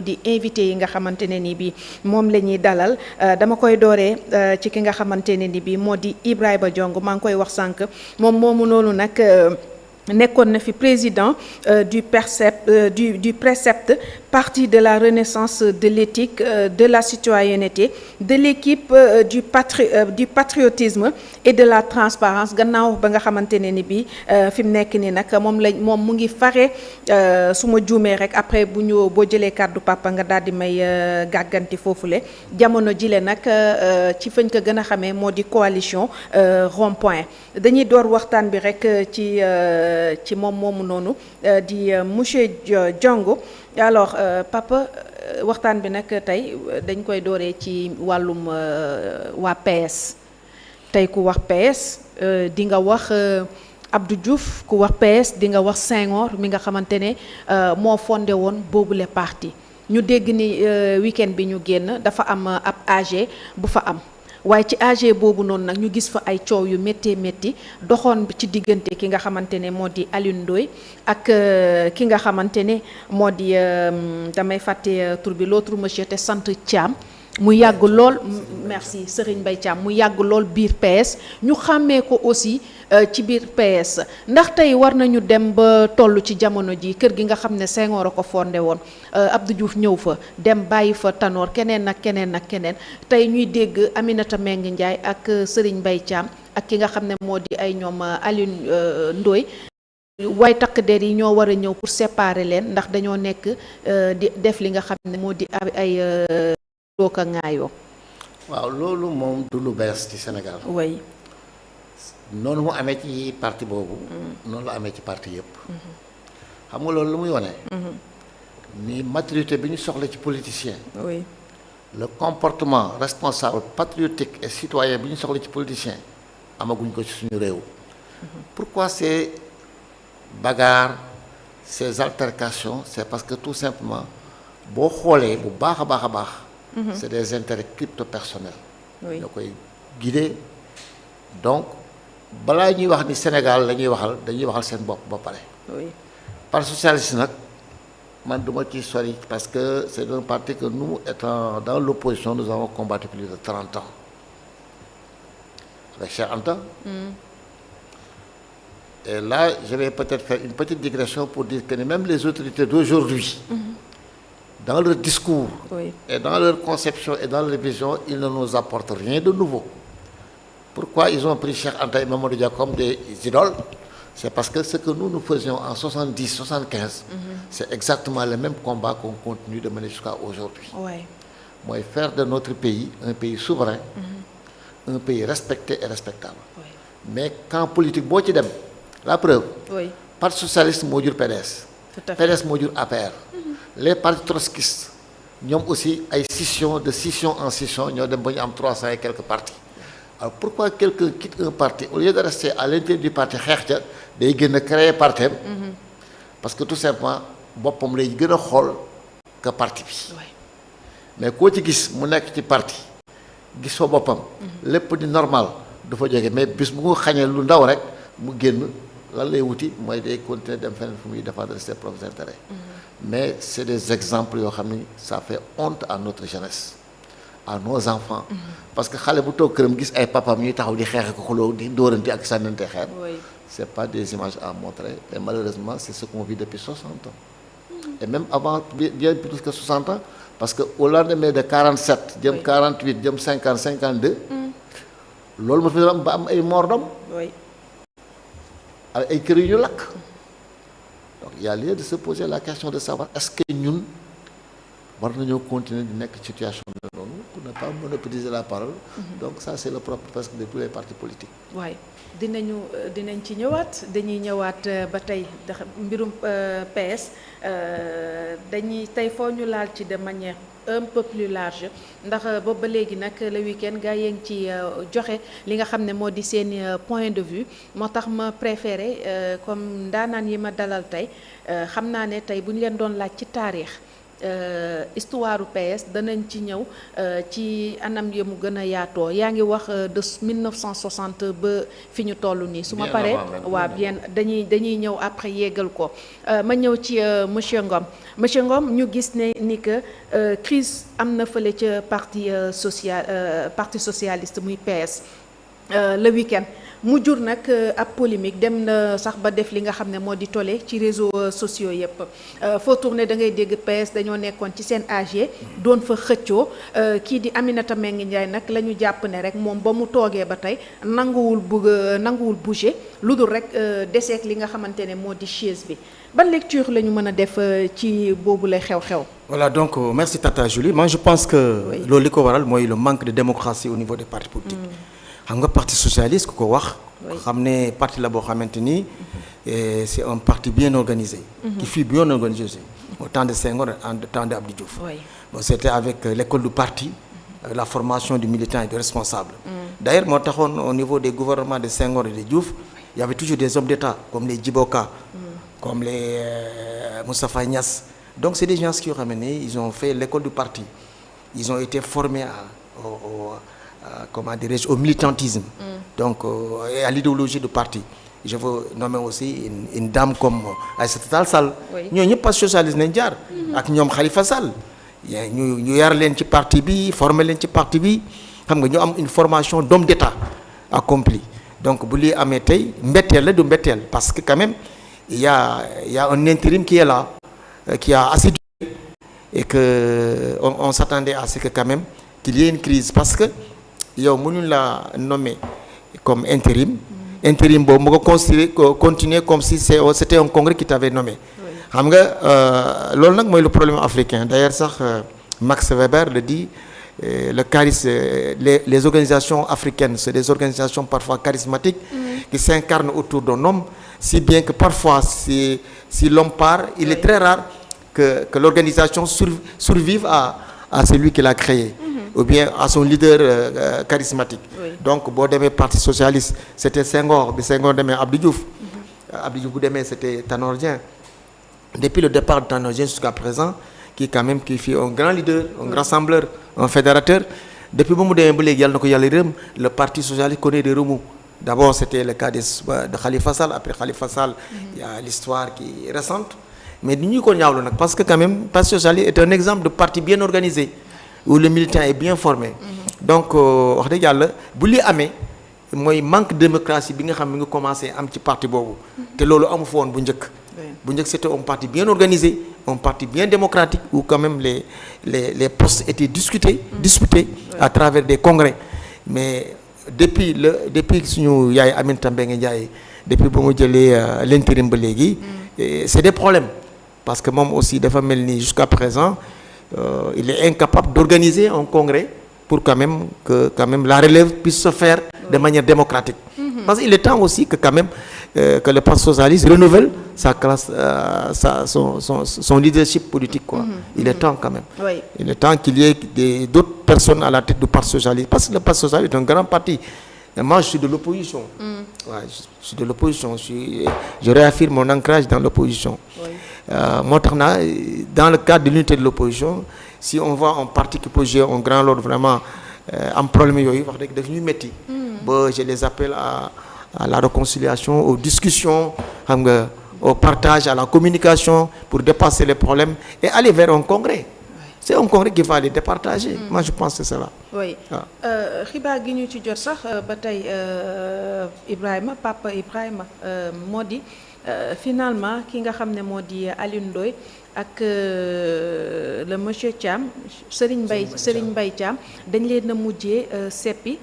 di invité yi nga xamante ne ni bi moom la ñuy dalal dama koy dooree ci ki nga xamante ne ni bi moo di Ibrahima Diong maa ngi koy wax sànq moom moomu noonu nag nekkoon na fi président du précepte parti de la renaissance de l'éthique de la citoyenneté de l'équipe du patriotisme et de la transparence gannaaw ba nga xamante ne ni bi fi mu nekk nii nag moom mu ngi fare su ma juumee rek après boo jëlee kàddu papa nga daal di may gàgganti foofule jamono jile nag ci fañ ko gën a xamee moo di coalition rond-point dañuy door waxtaan bi rek ci moom moomu noonu di monsieur Diong alors papa waxtaan bi nag tey dañ koy dooree ci wàllum waa PS tey ku wax PS di nga wax Abdou Diouf ku wax PS di nga wax Senghor mi nga xamante ne moo fondé woon boobule parti ñu dégg ni week-end bi ñu génn dafa am ab AG bu fa am waaye ci AG boobu noonu nag ñu gis fa ay coow yu métti doxoon ci diggante ki nga xamante ne moo di Alioune Ndoye ak ki nga xamante ne moo di damay fàtte tur bi l'autre monsieur te sant Thiam mu yàgg lool merci Serigne Mbaye Thiam mu yàgg lool biir PS ñu xàmmee ko aussi ci biir PS ndax tey war nañu dem ba toll ci jamono ji kër gi nga xam ne Senghor a ko fondé woon Abdou Diouf ñëw fa dem bàyyi fa Tanor keneen ak keneen tey ñuy dégg Aminata Mbengue Ndiaye ak Serigne Mbaye Thiam ak ki nga xam ne moo di ay ñoom Alioune Ndoye waaye takk der yi ñoo war a ñëw pour séparer leen ndax dañoo nekk di def li nga xam ne moo di ay dooka ŋaayoo. waaw loolu moom du lu bees ci Sénégal. oui. noonu mu amee ci parti boobu. noonu la amee ci parti yëpp. xam nga loolu lu muy wone ni maturité bi ñu soxla ci politicien. oui. le comportement responsable patriotique et citoyen bi ñu soxla ci politicien amaguñ ko ci suñu réew. pourquoi ces bagarres ces altercations c'est parce que tout simplement boo xoolee bu baax a baax. c'est des intérêts crypto-personnels. oui ñoo koy guider donc balaa ñuy wax ni Sénégal la ñuy waxal dañuy waxal seen bopp ba pare. oui parti socialiste nag man duma ci sori parce que c'est un parti que nous étant dans l'opposition nous avons combattu plus de 30 ans avec Cheikh Anta. Et là je vais peut-être faire une petite digression pour dire que même les autorités d'aujourd'hui. Dans leur discours oui. et dans leur conception et dans leur vision, ils ne nous apportent rien de nouveau. Pourquoi ils ont pris Cheikh Anta et Mamadou Dia comme des idoles? C'est parce que ce que nous faisions en 70, 75, c'est exactement le même combat qu'on continue de mener jusqu'à aujourd'hui. oui. Moi, faire de notre pays un pays souverain, un pays respecté et respectable. oui. Mais quand politique, boo ci dem, la preuve, oui. Parti socialiste moo jur PDS. tout à fait PDS moo jur APR. Les partis trotskistes ñoom aussi ay scission de scission en scission ñoo dem ba ñu am 300 et quelques partis. Alors pourquoi quelqu'un quitte un parti au lieu de rester à l'intérieur du parti xeex ca day gën a créer parti parce que tout simplement boppam lay gën a xool que parti bi. oui. mais koo ci gis mu nekk ci parti gis fa boppam. lépp di normal du fa jóge mais bis bu nga xañee lu ndaw rek mu génn lan lay wuti mooy day continuer dem feneen fu muy défendre ses propres intérêts. mais c'est des exemples yoo xam ni ça fait honte à notre jeunesse à nos enfants. parce que xale bu toog këram gis ay papam ñuy taxaw di xeex ak xuloo di dóorante ak sànnante xeer. oui. c'est pas des images à montrer et malheureusement c'est ce qu'on vit depuis 60 ans. et même avant bien plus que 60 ans parce que au lendemain de 47 jëm 48 jëm 50 52. loolu ma fi am ba am ay mort d'homme. oui. ay kër yu ñu lakk. donc il y a lieu de se poser la question de savoir est-ce que ñun war nañoo continuer di nekk situation de noonu pour ne pas monopoliser la parole. donc ça c'est le propre presque de tous les partis politiques. waaye dinañ ci ñëwaat dañuy ñëwaat ba tey ndax mbirum PS dañuy tey foo ñu laal ci de manière un peu plus large ndax boobu ba léegi nag le week-end gaa yee ngi ci joxe li nga xam ne moo di seeni point de vue moo tax ma préféré comme ndaanaan yi ma dalal tey xam naa ne tey bu ñu leen doon laaj ci taarix histoire PS danañ ci ñëw ci anam yi mu gën a yaatoo yaa ngi wax de 1960 ba fi ñu toll nii su ma paree waa bien dañuy ñëw après yeggal ko ma ñëw ci monsieur Ngom ñu gis ne ni que crise am na fële ca parti socialiste muy PS le week-end mu jur nag ab polémique dem na sax ba def li nga xam ne moo di tollé ci réseaux sociaux yëpp foo tourné da ngay dégg PS dañoo nekkoon ci seen AG doon fa xëccoo kii di Aminata Mbengue Ndiaye nag la ñu jàpp ne rek moom ba mu toogee ba tey nanguwul bouger lu dul rek deseek li nga xamante ne moo di chaise bi ban lecture la ñu mën a def ci boobu lay xew-xew. Voilà donc merci Tata Julie moi je pense que loolu li ko waral mooy le manque de démocratie au niveau des partis politiques. xam nga parti socialiste ku ko wax. xam ne parti la boo xamante ni c'est un parti bien organisé. qui fut bien organisé aussi. au temps de Senghor au temps de Abdou Diouf. Bon c'était avec l'école du parti la formation du militant et du responsable. D'ailleurs moo taxoon au niveau des gouvernements de Senghor et de Diouf il y avait toujours des hommes d'État comme les Djibo Ka comme les Moustapha Niasse donc c'est des gens qui ont ramené ils ont fait l'école du parti ils ont été formés comment dirais-je au militantisme donc et à l'idéologie du parti je veux nommer aussi une dame comme Aïssata Tall Sall ñooñu ñëpp parti socialiste nañ jaar ak ñoom Khalifa Sall ñu yar leen ci parti bi former leen ci parti bi xam nga ñu am une formation d'homme d'État accompli donc bu lii amee tey mbetteel la du mbetteel parce que quand même il y a un intérim qui est là qui a assez duré et que on s'attendait à ce que quand même qu'il y ait une crise parce que yow mënuñ la nommer comme intérim boobu mu ko continuer comme si c'était un congrès qui t'avait nommé xam nga loolu nag mooy le problème africain d'ailleurs sax Max Weber le dit le charisme les organisations africaines c'est des organisations parfois charismatiques qui s'incarnent autour d'un homme si bien que parfois si l'homme part il est très rare que l'organisation survive à celui qui l'a créé ou bien à son leader charismatique. Donc boo demee parti socialiste c'était Senghor bi Senghor demee Abdou Diouf bu demee c'était Tanor Dieng depuis le départ de Tanor Dieng jusqu'à présent qui fut un grand leader un grand rassembleur un fédérateur depuis ba mu demee ba léegi yàlla na ko yàlla yërëm le parti socialiste connaît des remous d'abord c'était le cas de Khalifa Sall après Khalifa Sall il y a l'histoire qui est récente mais ni ñu ko ñaawlu nag parce que quand même parti socialiste est un exemple de parti bien organisé où le militant est bien formé donc wax dëgg yàlla bu li amee mooy manque de démocratie bi nga xam mi nga commencé am ci parti boobu te loolu amu fa woon bu njëkk c'était un parti bien organisé un parti bien démocratique où quand même les postes étaient disputés à travers des congrès mais depuis suñu yaay Aminata Mbengue Ndiaye depuis ba mu jëlee l'intérim ba léegi c'est des problèmes parce que moom aussi dafa mel ni jusqu'à présent il est incapable d'organiser un congrès pour quand même que la relève puisse se faire de manière démocratique. Parce qu'il est temps aussi que quand même que le Parti socialiste renouvelle sa classe son leadership politique quoi. Il est temps quand même. Oui. Il est temps qu'il y ait d'autres personnes à la tête du Parti socialiste parce que le Parti socialiste est un grand parti. Et moi je suis de l'opposition. Ouais, je suis de l'opposition, je réaffirme mon ancrage dans l'opposition. Oui. Moo tax na dans le cadre de l'unité de l'opposition si on voit un parti qui peut jouer un grand rôle vraiment am problème yooyu wax dëgg daf ñuy metti ba je les appelle à la réconciliation aux discussions xam nga au partage à la communication pour dépasser les problèmes et aller vers un congrès c'est un congrès qui va les départager moi je pense que c'est cela oui xibaar gi ñu ci jot sax ba tey Papa Ibrahima moo di finalement ki nga xam ne moo di Alioune Ndoye ak le monsieur Thiam Serigne Mbaye Thiam dañ leen a mujjee seppi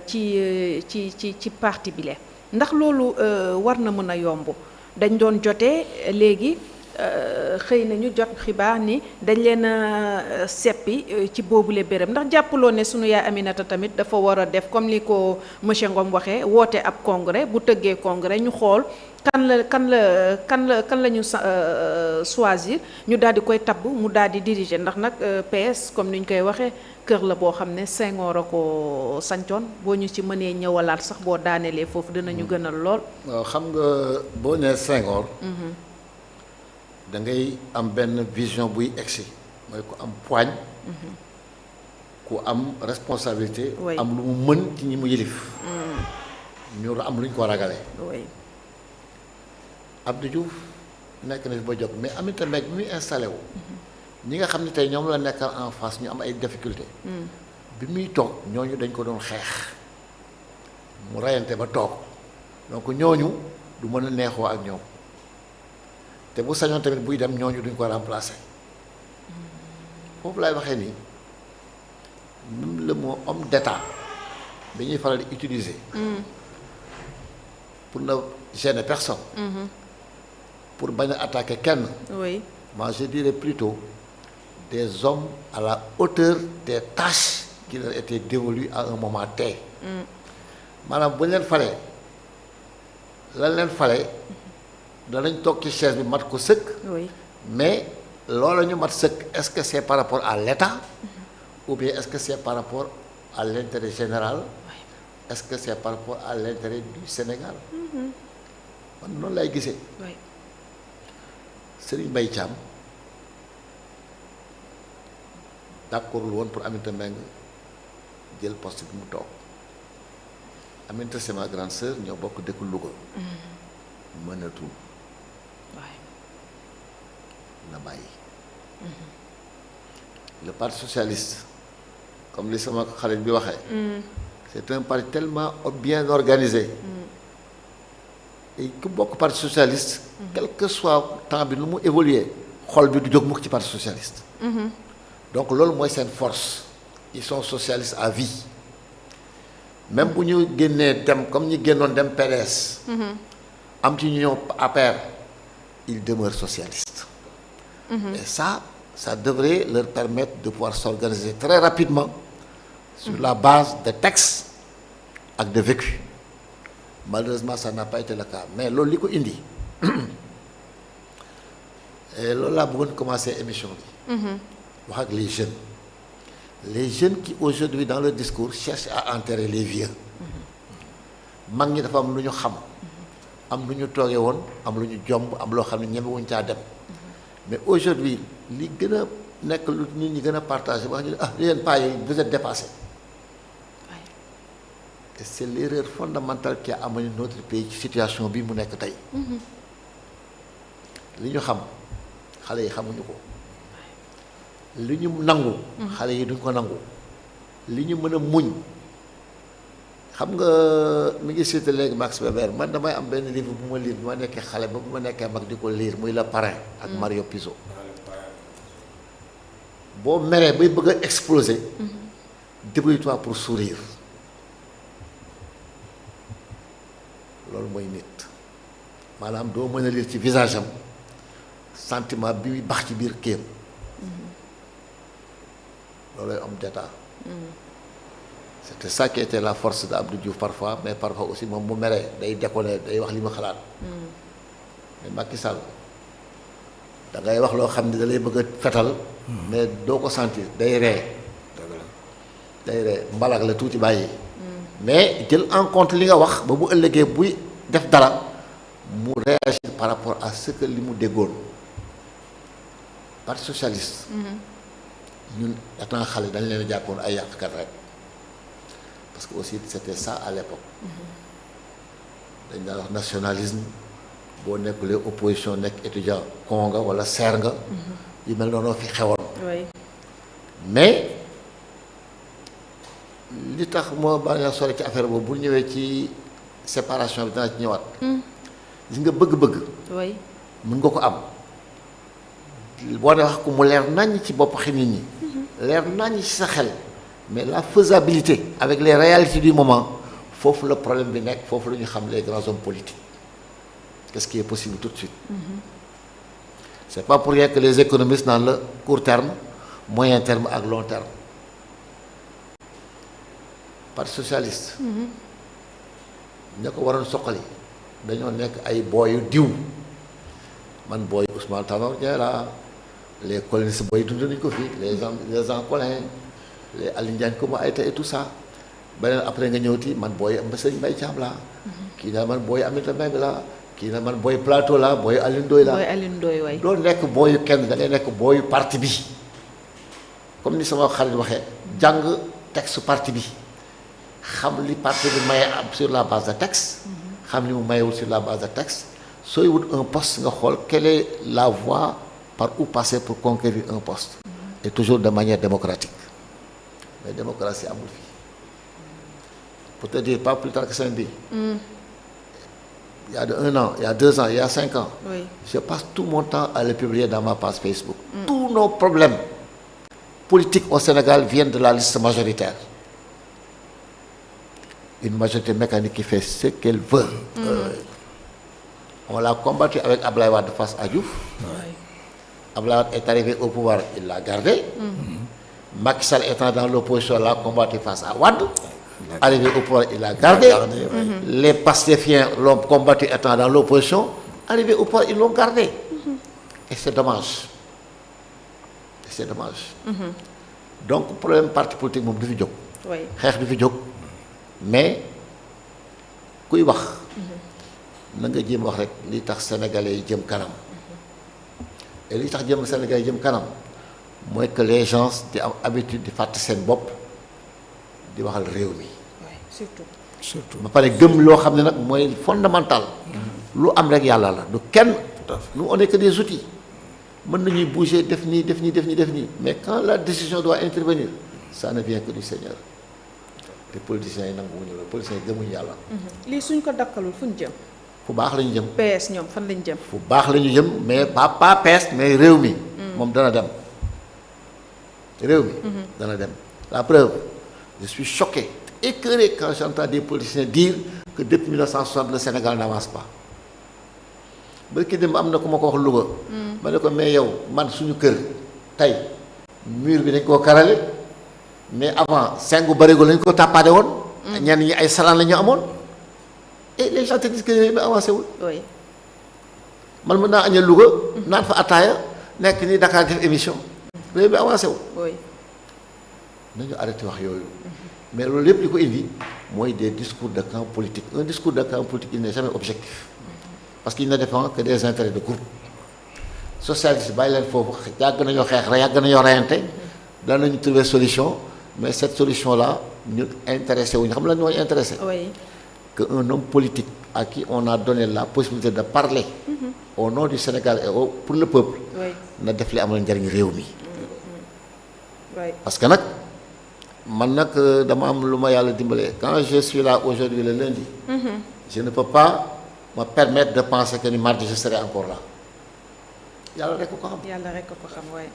ci parti bi le ndax loolu war na mën a yomb dañ doon jotee léegi xëy na ñu jot xibaar ni dañ leen a seppi ci boobule béréb ndax jàppaloo ne sunu yaay Aminata tamit dafa war a def comme ni ko monsieur Ngom waxee woote ab congrès bu tëggee congrès ñu xool kan la ñu choisir ñu daal di koy tabb mu daal di diriger ndax nag PS comme ni ñu koy waxee kër la boo xam ne Senghor a ko sancoon boo ñu ci mënee ñëwalaat sax boo daanelee foofu dinañu gënal lool. xam nga boo nee Senghor. da ngay am benn vision buy egsi mooy ku am poigne ku am responsabilité am lu mu mën ci ñi mu yilif ñu am lu ñu ko ragale Abdou Diouf nekk na fi ba jóg mais Aminata Mbengue bi muy installé wu ñi nga xam ne tey ñoom la nekkal en face ñu am ay difficulté bi muy toog ñooñu dañ ko doon xeex mu rayante ba toog donc ñooñu du mën a neexoo ak ñoom te bu sañoon tamit buy dem ñooñu duñ ko remplacer foofu laay waxee ni même le mot homme d'état bi ñuy faral di utiliser pour ne gêner personne pour bañ a attaquer kenn moi je dirais plutôt des hommes à la hauteur des tâches qui leur étaient dévolues à un moment T maanaam bu ñu leen falee lan leen falee danañ toog ci chaise bi mat ko sëkk mais loola ñu mat sëkk est-ce que c'est par rapport à l'État ou bien est-ce que c'est par rapport à l'intérêt général est-ce que c'est par rapport à l'intérêt du Sénégal man noonu lay gisee Serigne Mbaye Thiam d'accordul woon pour Aminata Mbengue jël poste bi mu toog Aminata c'est ma grande sœur ñoo bokk dëkku Louga mënatul na bàyyi le parti socialiste comme li sama xarit bi waxee c'est un parti tellement bien organisé et ku bokk parti socialiste quel que soit temps bi nu mu évoluer xol bi du jóg mukk ci parti socialiste donc loolu mooy seen force ils sont socialistes à vie même bu ñu génnee dem comme ñi génnoon dem PDS am ci ñu ñëw APR ils demeurent socialistes et ça devrait leur permettre de pouvoir s'organiser très rapidement sur la base de textes ak de vécu malheureusement ça n'a pas été le cas mais loolu li ko indi et loolu laa bëggoon commencer émission bi wax ak les jeunes qui aujourd'hui dans leur discours cherchent à enterrer les vieux mag ñi dafa am lu ñu xam am lu ñu toogee woon am lu ñu jomb am loo xam ne ñemewuñ caa dem mais aujourd'hui li gën a nekk lu nit ñi gën a partagé wax ñu ne yéen paa yi vous êtes dépassés et c'est l'erreur fondamentale qui a amené notre pays ci situation bi mu nekk tey li ñu xam xale yi xamuñu ko li ñu nangu xale yi duñ ko nangu li ñu mën a muñ xam nga mi ngi cité léegi Max Weber man damay am benn livre bu ma lire bu ma nekkee xale ba bu ma nekkee mag di ko lire muy Le Parrain ak Mario Puzo boo meree bay bëgg a exploser débrouille-toi pour sourire loolu mooy nit maanaam doo mën a lire ci visage am sentiment bi bax ci biir kéem loolooy homme d'état c'était ça qui était la force de Abdou Diouf parfois mais parfois aussi moom bu meree day déconner day wax li ma xalaat mais Macky Sall da ngay wax loo xam ne da lay bëgg a fetal mais doo ko sentir day ree mbalak la tuuti bàyyi mais jël en compte li nga wax ba bu ëllëgee buy def dara mu réagir par rapport à ce que li mu déggoon parti socialiste ñun étant xale dañ leen a jàppoon ay yàqkat rek parce que aussi c'était ça à l'époque dañ daan wax nationalisme boo nekkulee opposition nekk étudiant kon nga wala seer nga yu mel noonu fi xewoon mais li tax moo bañ a sori ci affaire boobu bu ñëwee ci séparation bi dana ci ñëwaat gis nga bëgg-bëgg mën nga ko am boo ne wax ko mu leer naññ ci bopp xi nit ñi leer naññ ci sa xel mais la faisabilité avec les réalités du moment foofu la problème bi nekk foofu la ñu xam les grands hommes politiques qu'est-ce qui est possible tout de suite c'est pas pour rien que les économistes naan la court terme moyen terme ak long terme parti socialiste ña ko waroon soqali dañoo nekk ay booyu diw man booy Ousmane Tanor Dieng la les colonistes booy dund nañ ko fii les gens Collin les Aline Diagne Coumba Aïta et tout ça beneen après nga ñëwti man booy Serigne Mbaye Thiam la kii daal man booy Aminata Mbengue la kii na man booy plateau la booy Alioune Ndoye la booy Alioune Ndoye waay. doo nekk booyu kenn da ngay nekk booyu parti bi comme ni sama xarit waxee jàng texte parti bi xam li parti bi maye am sur la base de texte xam li mu mayewul sur la base de texte sooy wut un poste nga xool quelle est la voie par où passer pour conquérir un poste et toujours de manière démocratique mais démocratie amul fii pour te dire pas plus tard que samedi il y a de 1 an il y a 2 ans il y a 5 ans oui. je passe tout mon temps à le publier dans ma page Facebook tous nos problèmes politiques au Sénégal viennent de la liste majoritaire une majorité mécanique qui fait ce qu'elle veut on l'a combattu avec Ablaye Wade face à Diouf Ablaye Wade est arrivé au pouvoir il l'a gardé Macky Sall étant dans l'opposition l'a combattu face à Wade arrivé au pouvoir il l'a gardé les Pastefiens l'ont combattu étant dans l'opposition arrivé au pouvoir ils l'ont gardé et c'est dommage donc problème parti politique moom du fi jóg xeex du fi jóg mais kuy wax na nga jéem wax rek li tax sénégalais yi jëm kanam et li tax sénégalais yi jëm kanam mooy que les gens di am habitude di fàtte seen bopp di waxal réew mi surtout ba pare gëm loo xam ne nag mooy fondamental lu am rek yàlla la du kenn nous on est que des outils mën nañuy bouger def nii mais quand la décision doit intervenir ça ne vient que du Seigneur te politiciens yi nanguwuñu la politiciens yi gëmuñu yàlla lii suñ ko dakkalul fu ñu jëm fu baax la ñu jëm PS ñoom fan lañ jëm fu baax la ñu jëm mais pas PS mais réew mi moom dana dem réew mi dana dem la preuve je suis choqué écœuré quand j'entends des politiciens dire que depuis 1960 le Sénégal n'avance pas ba ki dem am na ku ma ko wax Louga ma ne ko mais yow man suñu kër tey mur bi dañ koo karale mais avant sengu barigo lañ ko tàppaade woon ñenn ñi ay salaan la ñu amoon et les gens te disent que réew mi avancé wul man mën naa añee Louga naan fa ataaya nekk ni Dakar def émission réew mi avancé wul nañu arrêté wax yooyu mais loolu lépp li ko indi mooy des discours de camp politique un discours de camp politique il n'est jamais objectif parce qu'il ne défend que des intérêts de groupe socialiste bàyyi leen foofu yàgg nañoo xeex yàgg nañoo reyante danañu trouver solution mais cette solution là ñu intéressé wuñu xam la ñooy intéressé que un homme politique à qui on a donné la possibilité de parler au nom du Sénégal et pour le peuple na def li amal njariñ réew mi parce que nag man nag dama am lu ma yàlla dimbalee quand je suis là aujourd'hui le lundi je ne peux pas me permettre de penser que ni mardi je serai encore là yàlla rek ko xam waaye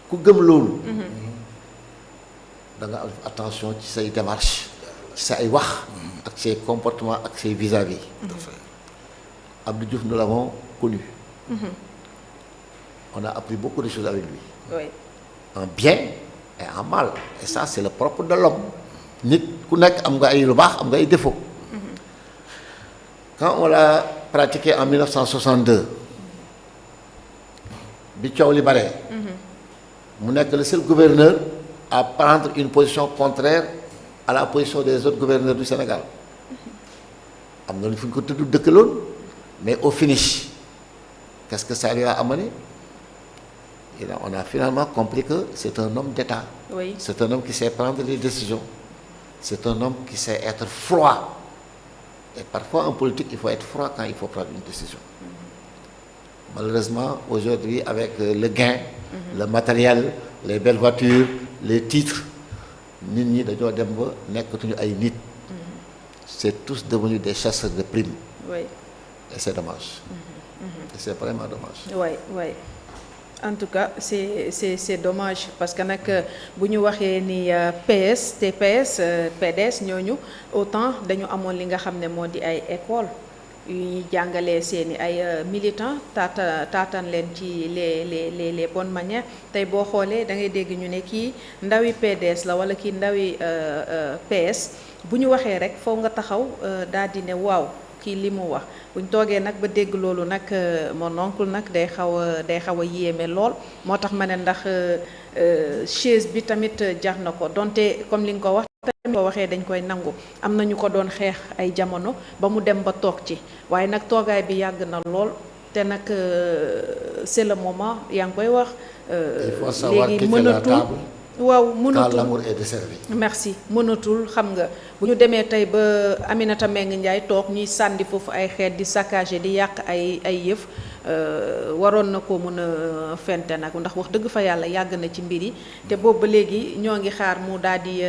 ku gëm loolu da nga am attention ci say démarche ci sa ay wax ak say comportement ak say vis-à-vis Abdou Diouf nous l'avons connu on a appris beaucoup de choses avec lui en bien et en mal et ça c'est le propre de l'homme nit ku nekk am nga ay lu baax am nga ay défauts quand on l'a pratiqué en 1962 bi coow li bare mu nekk le seul gouverneur à prendre une position contraire à la position des autres gouverneurs du Sénégal am na lu fi ñu ko tudd dëkkaloon mais au finish qu'est-ce que ça lui a amené on a finalement compris que c'est un homme d'État c'est un homme qui sait prendre des décisions c'est un homme qui sait être froid et parfois en politique il faut être froid quand il faut prendre une décision malheureusement aujourd'hui avec le gain le matériel les belles voitures les titres nit ñi dañoo dem ba nekkatuñu ay nit c'est tous devenus des chasseurs de primes et c'est dommage et c'est vraiment dommage en tout cas c'est dommage parce que nag bu ñu waxee ni PS TPS PDS ñooñu autant dañu amoon li nga xam ne moo di ay école yu ñuy jàngalee seeni ay militants taatan leen ci les bonnes manières tey boo xoolee da ngay dégg ñu ne kii ndawi PDS la wala kii ndawi PS bu ñu waxee rek foo nga taxaw daal di ne waaw kii li mu wax bu ñu toogee nag ba dégg loolu nag mon oncle nag day xaw a yéeme lool moo tax ma ne ndax chaise bi tamit jar na ko donte comme li nga ko wax tamit boo waxee dañ koy nangu am na ñu ko doon xeex ay jamono ba mu dem ba toog ci waaye nag toogaay bi yàgg na lool te nag c'est le moment yaa ngi koy wax. léegi mënatul waaw mënatul l'amour est desservi. merci mënatul xam nga bu ñu demee tey ba Aminata Mbengue Ndiaye toog ñuy sànni foofu ay xeet di saccager di yàq ay yëf waroon na ko mën a fente nag ndax wax dëgg fa yàlla yàgg na ci mbir yi te boobu ba léegi ñoo ngi xaar mu daal di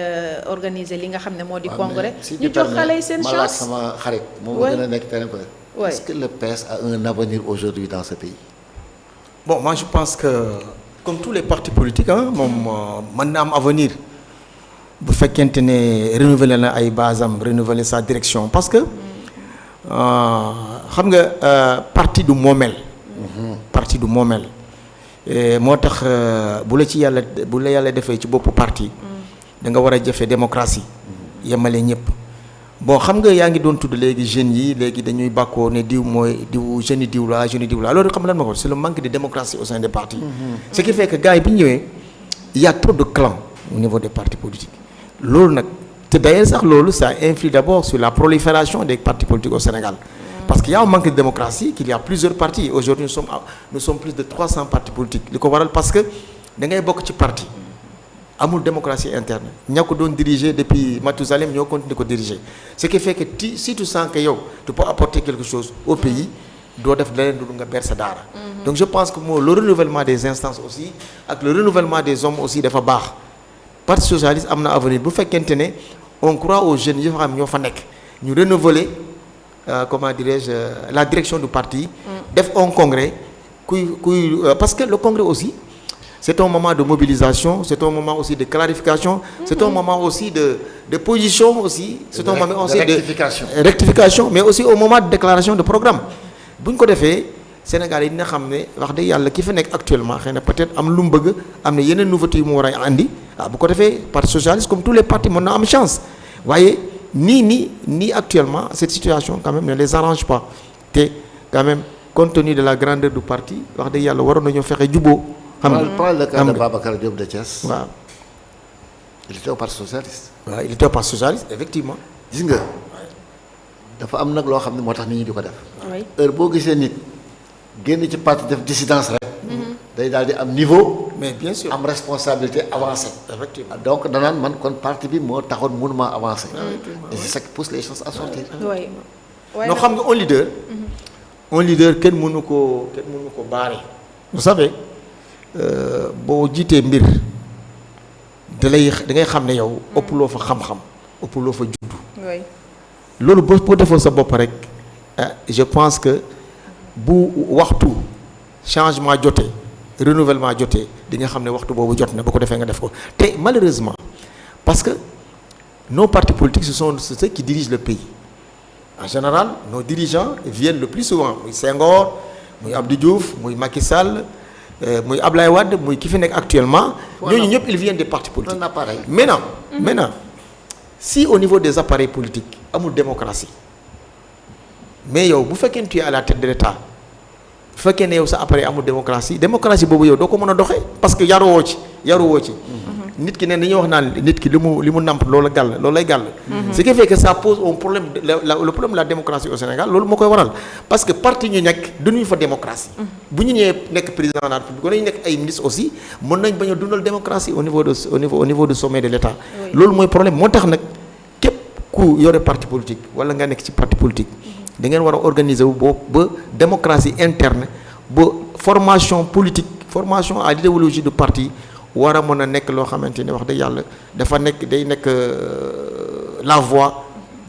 organiser li nga xam ne moo di congrès ñu jox xale yi seen chance. sama xarit moom gën a nekk terrain. Est-ce que le PS a un avenir aujourd'hui dans ce pays? Bon, moi je pense que comme tous les partis politiques moom mën na am avenir bu fekkente ne renouveler na ay base am renouveler sa direction parce que xam nga parti du moomeel. parti du moomeel moo tax bu la yàlla defee ci boppu parti da nga war a jëfee démocratie yemale ñëpp. bon xam nga yaa ngi doon tudd léegi jeunes yi léegi dañuy bàkkoo ne diw mooy diw jeune yi diw la loolu xam lan ma ko c'est le manque de démocratie au sein des partis. Ce qui fait que gars yi bi ñu ñëwee il y a trop de clans au niveau des partis politiques loolu nag te d'ailleurs sax loolu ça influe d'abord sur la prolifération des partis politiques au Sénégal parce qu'il y a un manque de démocratie qu'il y a plusieurs partis aujourd'hui nous sommes plus de 300 partis politiques li ko waral parce que da ngay bokk ci parti amul démocratie interne ña ko doon diriger depuis Mathusalem ñoo continuer ko diriger ce qui fait que si tu sens que yow tu peux apporter quelque chose au pays doo def leneen du nga ber sa daara. Donc je pense que le renouvellement des instances aussi ak le renouvellement des hommes aussi dafa baax parti socialiste am na avenir bu fekkente ne on croit aux jeunes yi xam ñoo fa nekk ñu renouveler comment dirais-je la direction du parti. def un congrès parce que le congrès aussi. C'est un moment de mobilisation, c'est un moment aussi de clarification, c'est un moment aussi de position aussi, c'est un moment aussi de rectification, mais aussi au moment de déclaration de programme. Bu ñu ko defee Sénégal yi dina xam ne wax dëgg yàlla ki fa nekk actuellement xëy na peut-être am lu mu bëgg am na yeneen nouveautés yu mu war a andi bu ko defee parti socialiste comme tous les partis mën na am chance waaye nii actuellement cette situation quand même ne les arrange pas te quand même compte tenu de la grandeur du parti wax dëgg yàlla waroon nañoo fexe juboo. Prends le cas de Babacar Diop de Thiès. waaw. Il était au parti socialiste. waaw il était au parti socialiste effectivement. gis nga dafa am nag loo xam ne moo tax nit ñi di ko def. heure boo gisee nit génn ci parti def dissidence rek. day daal di am niveau. mais bien sûr am responsabilité avancée. effectivement donc danaan man kon parti bi moo taxoon mënuma avancer. et c'est ça qui pousse les choses à sortir. non xam nga un leader kenn mënu ko baare. vous savez boo jiitee mbir da ngay xam ne yow ëpp loo fa xam-xam ëpp loo fa juddu. loolu boo defoo sa bopp rek je pense que bu waxtu changement jotee renouvellement jotee di nga xam ne waxtu boobu jot na ba ko defee nga def ko te malheureusement parce que nos partis politiques ce sont ceux qui dirigent le pays en général nos dirigeants viennent le plus souvent muy Senghor muy Abdou Diouf muy Macky Sall muy Ablaye Wade muy ki fi nekk actuellement ñooñu ñëpp ils viennent des partis politiques maintenant si au niveau des appareils politiques amul démocratie mais yow bu fekkee ne tu es à la tête de l'État bu fekkee ne yow sa appareil amul démocratie boobu yow doo ko mën a doxee parce que yaruwoo ci nit ki ne dañuy wax naan nit ki li mu namp loolu lay gàll. Ce qui fait que ça pose un problème le problème de la démocratie au Sénégal loolu moo koy waral parce que parti ñu nekk duñu fa démocratie. bu ñu ñëwee nekk président de la République wala ñu nekk ay ministres aussi mën nañ bañ a dundal démocratie au niveau du sommet de l'État. loolu mooy problème moo tax nag képp ku yore parti politique wala nga nekk ci parti politique. da ngeen war a organiser wu ba démocratie interne ba formation politique formation à l'idéologie du parti. war a mën a nekk loo xamante ne wax dëgg yàlla dafa day nekk la voie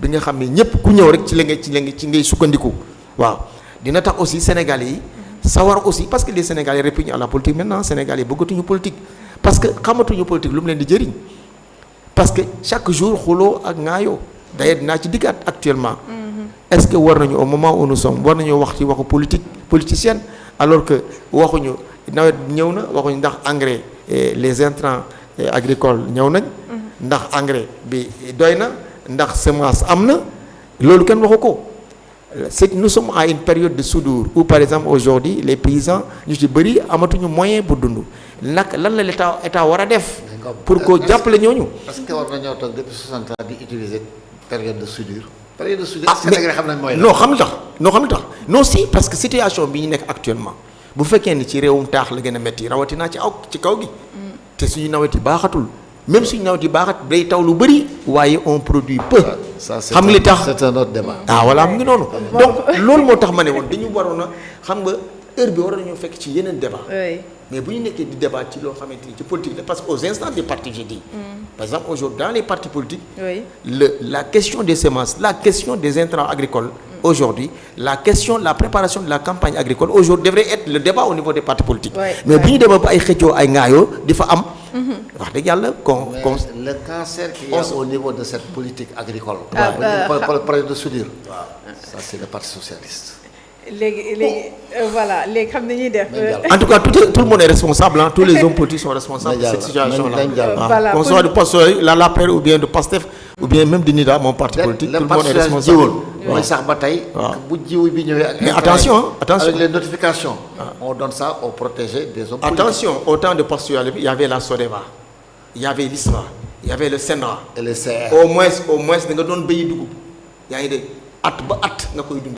bi nga xam ne ñëpp ku ñëw rek ci ngay sukkandiku waaw dina tax aussi Sénégalais yi sawar aussi parce que les Sénégalais répugnent à la politique maintenant Sénégalais yi bëggatuñu politique parce que xamatuñu politique lu mu leen di jëriñ parce que chaque jour xuloo ak ŋaayoo d'ailleurs dinaa ci dikkaat actuellement est-ce que war nañu au moment où nous sommes war nañoo wax ci waxu politicienne alors que waxuñu nawet ñëw na waxuñu ndax engrais les intrants agricoles ñëw nañ ndax engrais bi doy na ndax semence am na loolu kenn waxu ko c'est que nous sommes à une période de soudure où par exemple aujourd'hui les paysans ñu ci bëri amatuñu moyen pour dund nag lan la l'état war a def pour que jàppale ñooñu. parce que war nañoo toog depuis 60 ans di utiliser période de soudure. période de soudure Sénégal xam nañ mooy la. non xam nga tax non si parce que situation bi ñu nekk actuellement bu fekkee ni ci réewum taax la gën a métti rawatina ci kaw gi. te suñu nawet yi baaxatul même suñu nawet yi baaxat day taw lu bëri waaye on produit peu. xam nga li tax c'est un autre débat. voilà mu ngi noonu. donc loolu moo tax ma ne woon dañu waroon a xam nga heure bi waroon nañoo fekk ci yeneen débat. mais bu ñu nekkee di débat ci loo xamante ni ci politique la parce que aux instants des partis j'ai dit. par exemple aujourd'hui dans les partis politiques. la question des semences la question des intrants agricoles. aujourd'hui la préparation de la campagne agricole aujourd'hui devrait être le débat au niveau des partis politiques. mais bu ñu débat ba ay xëccoo ay ŋaayoo di fa am. wax dëgg yàlla le cancer qu'il y a au niveau de cette politique agricole. le projet de soudure. ça c'est le parti socialiste. léegi voilà léegi xam nañuy def. en tout cas tout le monde est responsable tous les hommes politiques sont responsables de cette situation là. qu'on soit de PASTEF l'APR ou bien de PASTEF ou bien même de NIDA mon parti politique. tout le monde est responsable. mooy sax ba tey. bu jiw bi ñëwee ak. mais attention avec les notifications. on donne ça aux protégés des hommes politiques. attention au temps de PASTEF il y avait la SODEVA il y avait l'ISRA il y avait le Sénat. et le CR. au moins da nga doon béyi dugub yaa ngi dégg at ba at nga koy dund.